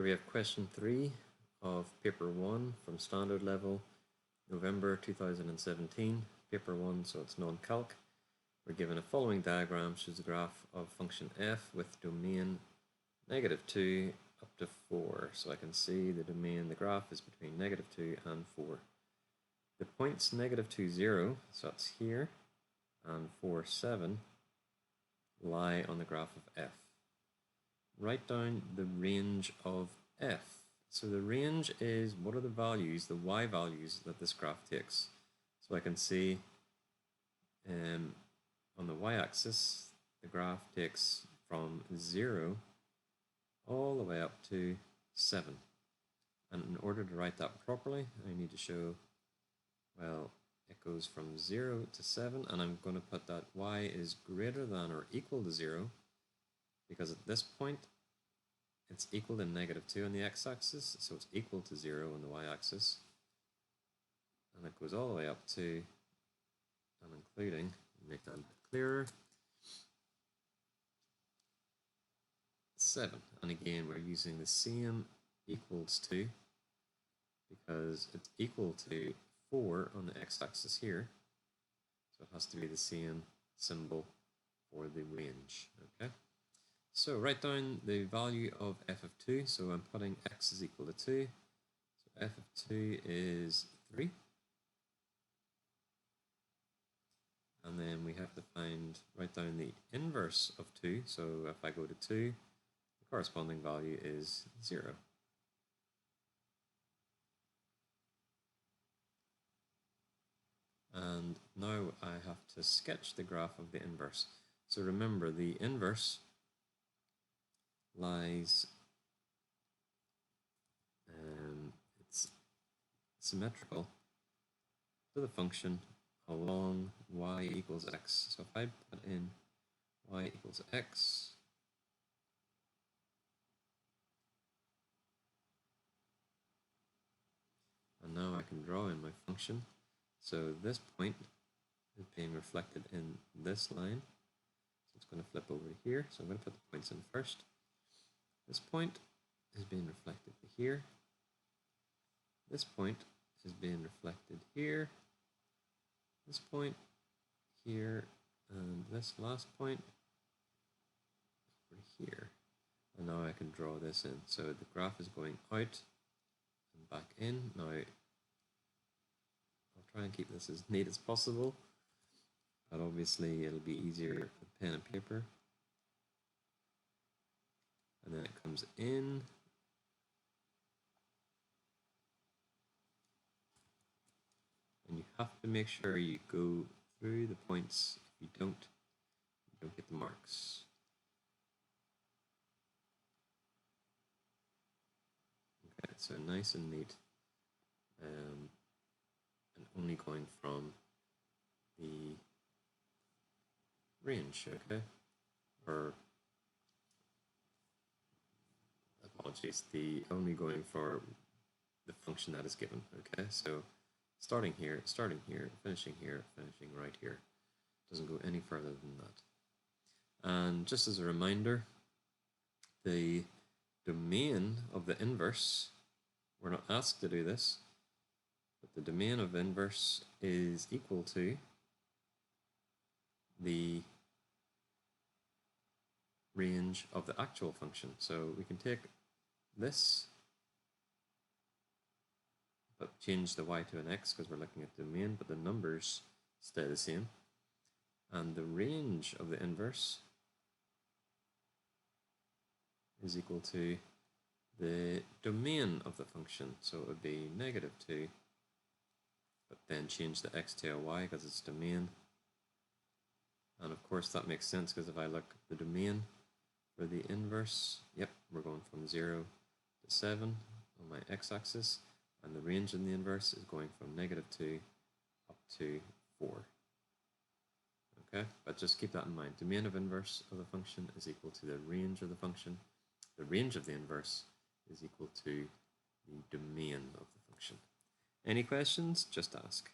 We have question 3 of paper 1 from standard level, November 2017, paper 1, so it's non-calc. We're given a following diagram, shows a graph of function f with domain -2 up to 4. So I can see the domain, the graph is between -2 and 4. The points -2, 0, so that's here, and 4, 7, lie on the graph of f. Write down the range of f. So the range is what are the values, the y values that this graph takes. So I can see on the y-axis the graph takes from 0 all the way up to 7. And in order to write that properly, I need to show, well, it goes from 0 to 7, and I'm going to put that y is greater than or equal to 0, because at this point it's equal to -2 on the x-axis, so it's equal to 0 on the y-axis, and it goes all the way up to and including, make that a bit clearer, 7. And again, we're using the same equals to because it's equal to 4 on the x-axis here, so it has to be the same symbol for the range. Okay, so write down the value of f of 2. So I'm putting x is equal to 2, so f of 2 is 3. And then we have to write down the inverse of 2. So if I go to 2, the corresponding value is 0. And now I have to sketch the graph of the inverse. So remember, the inverse lies, it's symmetrical to the function along y equals x. So if I put in y equals x, and now I can draw in my function. So this point is being reflected in this line, so it's going to flip over here. So I'm going to put the points in first. This point is being reflected here. This point is being reflected here. This point here, and this last point over here. And now I can draw this in. So the graph is going out and back in. Now I'll try and keep this as neat as possible, but obviously it'll be easier with pen and paper. And then it comes in. And you have to make sure you go through the points. If you don't get the marks. Okay, so nice and neat. And only going from the range, okay? Or, apologies, the only going for the function that is given, okay? So starting here, finishing right here. Doesn't go any further than that. And just as a reminder, the domain of the inverse, we're not asked to do this, but the domain of inverse is equal to the range of the actual function. So we can take this, but change the y to an x because we're looking at the domain, but the numbers stay the same. And the range of the inverse is equal to the domain of the function. So it would be -2, but then change the x to a y because it's domain. And of course that makes sense because if I look at the domain for the inverse, yep, we're going from 0 to 7 on my x-axis, and the range in the inverse is going from -2 up to 4. Okay, but just keep that in mind. Domain of inverse of the function is equal to the range of the function. The range of the inverse is equal to the domain of the function. Any questions? Just ask.